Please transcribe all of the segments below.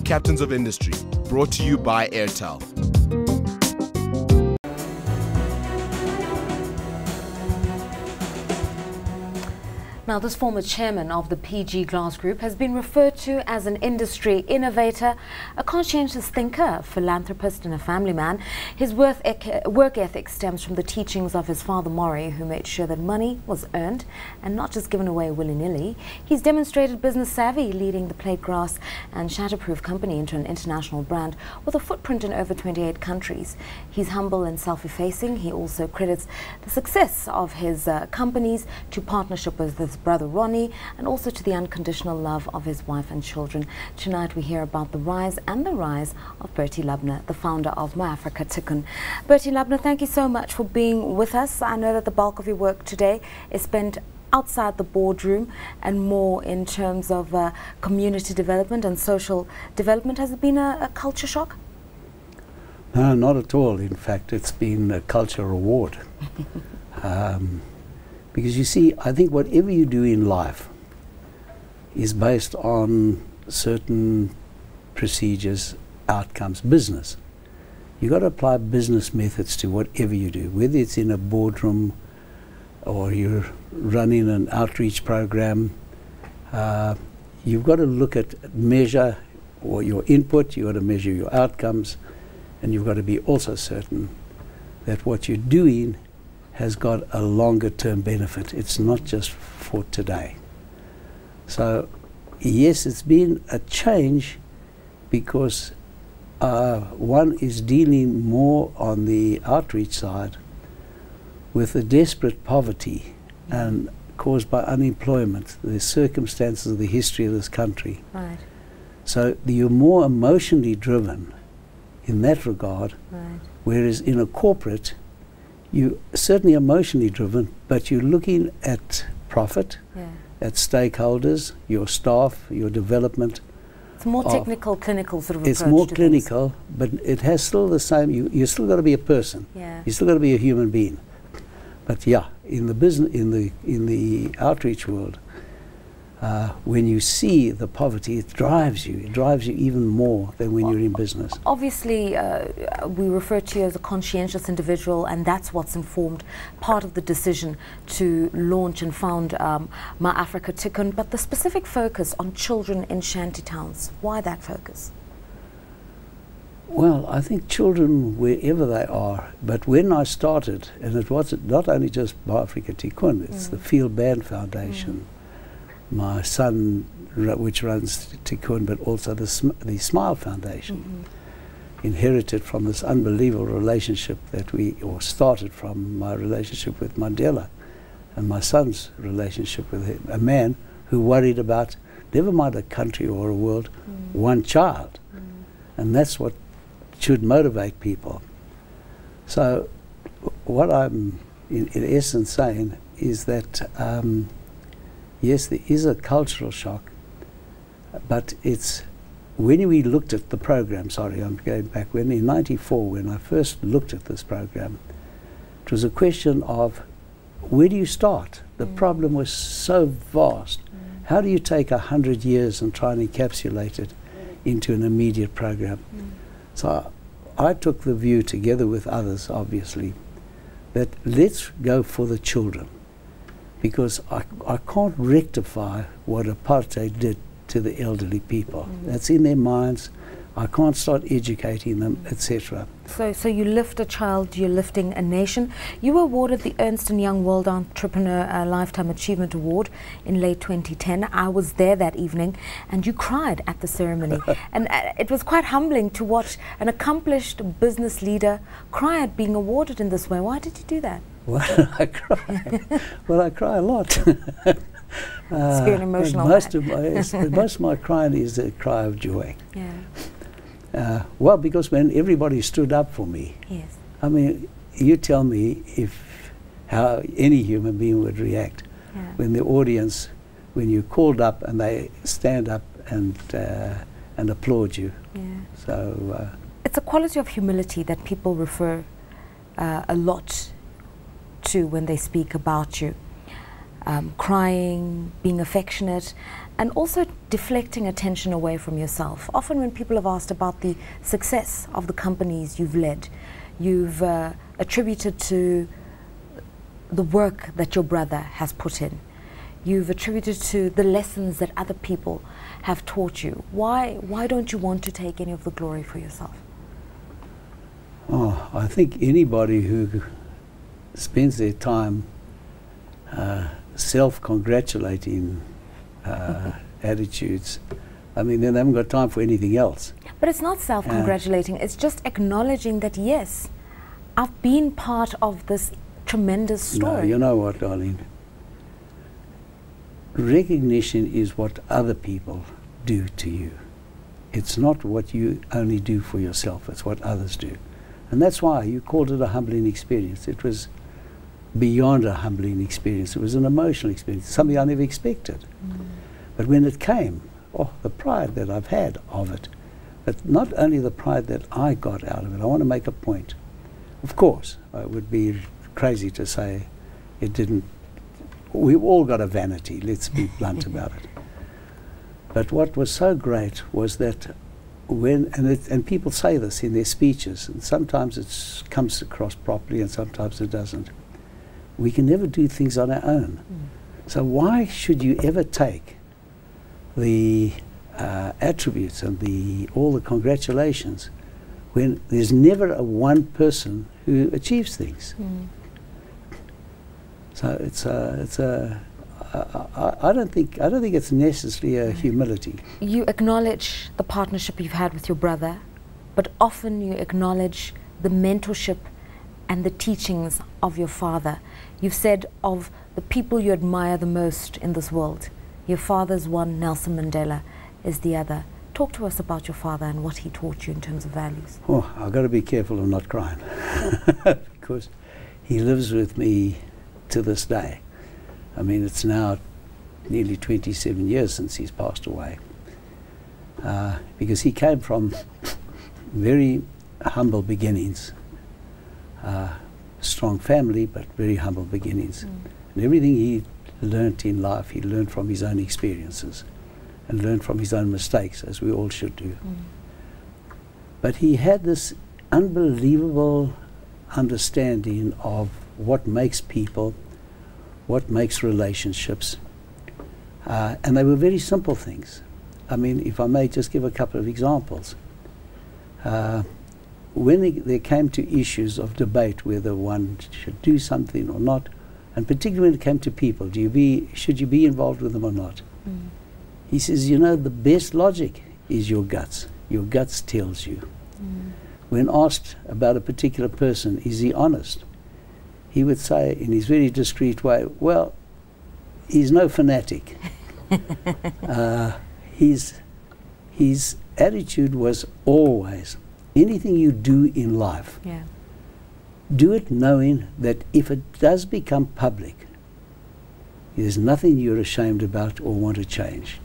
Captains of Industry, brought to you by Airtel. Now, this former chairman of the PG Glass Group has been referred to as an industry innovator, a conscientious thinker, philanthropist and a family man. His work ethic stems from the teachings of his father Maury, who made sure that money was earned and not just given away willy-nilly. He's demonstrated business savvy, leading the plate glass and shatterproof company into an international brand with a footprint in over 28 countries. He's humble and self-effacing. He also credits the success of his companies to partnership with his brother Ronnie, and also to the unconditional love of his wife and children. Tonight we hear about the rise and the rise of Bertie Lubner, the founder of My Africa Tikkun. Bertie Lubner, thank you so much for being with us. I know that the bulk of your work today is spent outside the boardroom and more in terms of community development and social development. Has it been a culture shock? No, not at all. In fact, it's been a culture reward. Because you see, I think whatever you do in life is based on certain procedures, outcomes, business. You've got to apply business methods to whatever you do, whether it's in a boardroom or you're running an outreach program. You've got to look at measure or your input, you've got to measure your outcomes, and you've got to be also certain that what you're doing has got a longer term benefit. It's not just for today. So yes, it's been a change because one is dealing more on the outreach side with the desperate poverty and caused by unemployment, the circumstances of the history of this country. Right. So you're more emotionally driven in that regard, right. Whereas in a corporate, you're certainly emotionally driven, but you're looking at profit, at stakeholders, your staff, your development. It's more technical, clinical sort of approach. It's more clinical, but it has still the same. You still got to be a person. Yeah. You still got to be a human being. But yeah, in the business, in the outreach world, when you see the poverty, it drives you. It drives you even more than when you're in business. Obviously, we refer to you as a conscientious individual, and that's what's informed part of the decision to launch and found My Africa Tikkun. But the specific focus on children in shanty towns, why that focus? Well, I think children wherever they are. But when I started, and it was not only just My Africa Tikkun, it's the Field Band Foundation. My son, which runs Tikkun, but also the Smile Foundation, inherited from this unbelievable relationship that started from my relationship with Mandela and my son's relationship with him, a man who worried about, never mind a country or a world, one child. And that's what should motivate people. So what I'm in essence saying is that yes, there is a cultural shock, but it's when we looked at the program, sorry, I'm going back, when in '94, when I first looked at this program, it was a question of where do you start? The problem was so vast. How do you take 100 years and try and encapsulate it into an immediate program? So I took the view, together with others obviously, that let's go for the children. Because I can't rectify what apartheid did to the elderly people. That's in their minds. I can't start educating them, etc. So you lift a child, you're lifting a nation. You were awarded the Ernst Young World Entrepreneur Lifetime Achievement Award in late 2010. I was there that evening, and you cried at the ceremony. And it was quite humbling to watch an accomplished business leader cry at being awarded in this way. Why did you do that? Well, I cry. Well, I cry a lot. It's very emotional. Most of my crying is a cry of joy. Yeah. Well, because when everybody stood up for me. Yes. I mean, you tell me how any human being would react when the audience, when you called up and they stand up and applaud you. Yeah. So it's a quality of humility that people refer a lot to when they speak about you. crying, being affectionate, and also deflecting attention away from yourself. Often when people have asked about the success of the companies you've led, you've attributed to the work that your brother has put in. You've attributed to the lessons that other people have taught you. Why don't you want to take any of the glory for yourself? Oh, I think anybody who spends their time self-congratulating attitudes, I mean, then they haven't got time for anything else. But it's not self-congratulating, it's just acknowledging that, yes, I've been part of this tremendous story. No, you know what, darling? Recognition is what other people do to you. It's not what you only do for yourself, it's what others do. And that's why you called it a humbling experience. It was beyond a humbling experience. It was an emotional experience, something I never expected. But when it came, oh, the pride that I've had of it. But not only the pride that I got out of it, I want to make a point. Of course, it would be crazy to say it didn't. We've all got a vanity, let's be blunt about it. But what was so great was that when, and people say this in their speeches, and sometimes it comes across properly and sometimes it doesn't. We can never do things on our own. So why should you ever take the attributes and all the congratulations when there's never a one person who achieves things? So I don't think it's necessarily a humility. You acknowledge the partnership you've had with your brother, but often you acknowledge the mentorship and the teachings of your father. You've said of the people you admire the most in this world, your father's one, Nelson Mandela is the other. Talk to us about your father and what he taught you in terms of values. Oh, I've got to be careful of not crying because he lives with me to this day. I mean, it's now nearly 27 years since he's passed away. Because he came from very humble beginnings. Strong family, but very humble beginnings. And everything he learnt in life, he learned from his own experiences and learned from his own mistakes, as we all should do. But he had this unbelievable understanding of what makes people, what makes relationships, and they were very simple things. I mean, if I may just give a couple of examples. When there came to issues of debate whether one should do something or not, and particularly when it came to people, should you be involved with them or not? He says, you know, the best logic is your guts. Your guts tells you. When asked about a particular person, is he honest? He would say in his very discreet way, well, he's no fanatic. His attitude was always, anything you do in life, do it knowing that if it does become public, there's nothing you're ashamed about or want to change.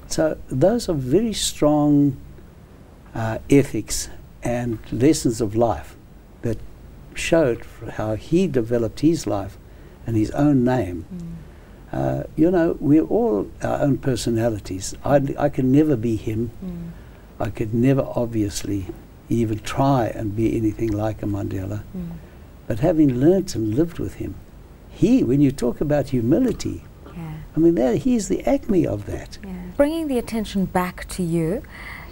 So those are very strong ethics and lessons of life that showed how he developed his life and his own name. You know, we're all our own personalities. I can never be him. I could never obviously even try and be anything like a Mandela. But having learnt and lived with him, when you talk about humility, I mean, he's the acme of that. Bringing the attention back to you,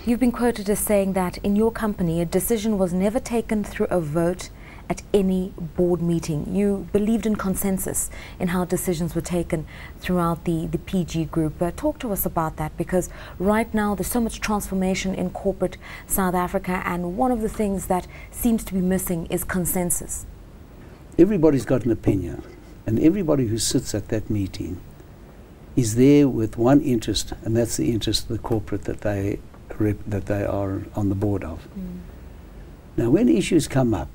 you've been quoted as saying that in your company, a decision was never taken through a vote at any board meeting. You believed in consensus in how decisions were taken throughout the PG group. Talk to us about that, because right now there's so much transformation in corporate South Africa, and one of the things that seems to be missing is consensus. Everybody's got an opinion, and everybody who sits at that meeting is there with one interest, and that's the interest of the corporate that they are on the board of. Now, when issues come up,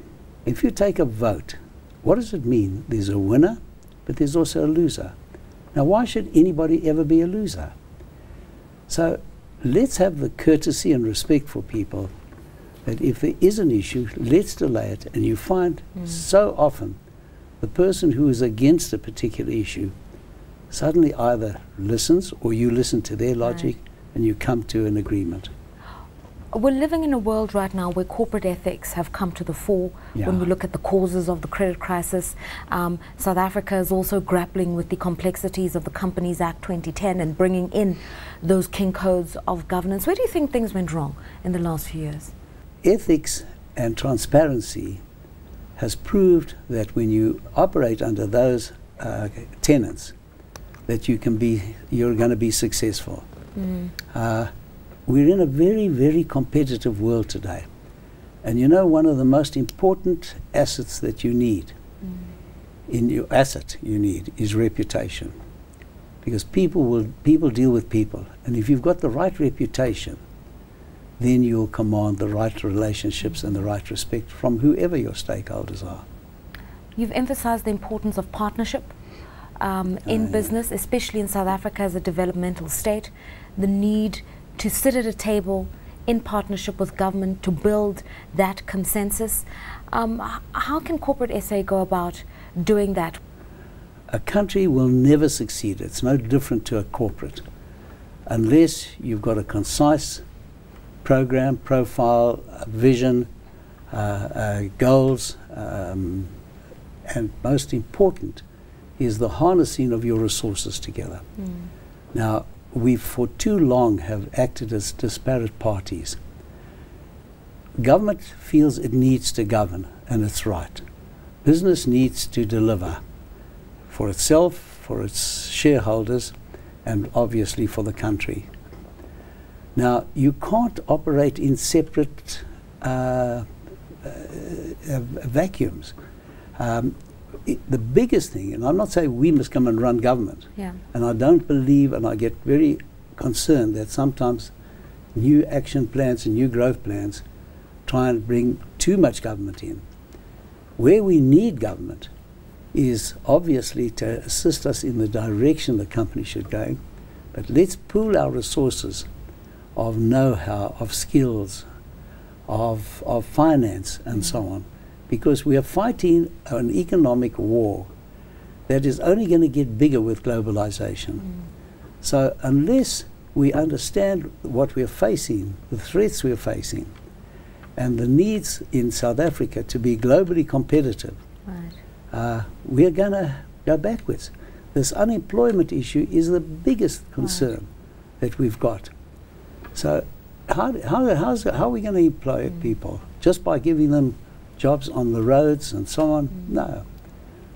if you take a vote, what does it mean? There's a winner, but there's also a loser. Now, why should anybody ever be a loser? So let's have the courtesy and respect for people that if there is an issue, let's delay it. And you find so often the person who is against a particular issue suddenly either listens or you listen to their logic and you come to an agreement. We're living in a world right now where corporate ethics have come to the fore. When we look at the causes of the credit crisis. South Africa is also grappling with the complexities of the Companies Act 2010 and bringing in those king codes of governance. Where do you think things went wrong in the last few years? Ethics and transparency has proved that when you operate under those tenets, that you're going to be successful. We're in a very, very competitive world today. And you know, one of the most important assets that you need, is reputation. Because people deal with people. And if you've got the right reputation, then you'll command the right relationships and the right respect from whoever your stakeholders are. You've emphasized the importance of partnership in business, especially in South Africa as a developmental state, the need to sit at a table in partnership with government to build that consensus. How can corporate SA go about doing that? A country will never succeed. It's no different to a corporate unless you've got a concise program, profile, vision, goals, and most important is the harnessing of your resources together. Now, we for too long have acted as disparate parties. Government feels it needs to govern, and it's right. Business needs to deliver for itself, for its shareholders, and obviously for the country. Now, you can't operate in separate vacuums. The biggest thing, and I'm not saying we must come and run government, and I don't believe, and I get very concerned that sometimes new action plans and new growth plans try and bring too much government in. Where we need government is obviously to assist us in the direction the company should go, but let's pool our resources of know-how, of skills, of finance and so on, because we are fighting an economic war that is only going to get bigger with globalization. So unless we understand what we're facing, the threats we're facing, and the needs in South Africa to be globally competitive, we're going to go backwards. This unemployment issue is the biggest concern that we've got. So how are we going to employ people? Just by giving them jobs on the roads and so on? No.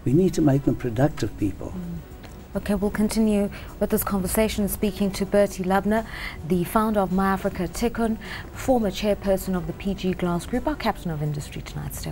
We need to make them productive people. Okay, we'll continue with this conversation speaking to Bertie Lubner, the founder of My Africa Tikkun, former chairperson of the PG Glass Group, our captain of industry tonight. Stay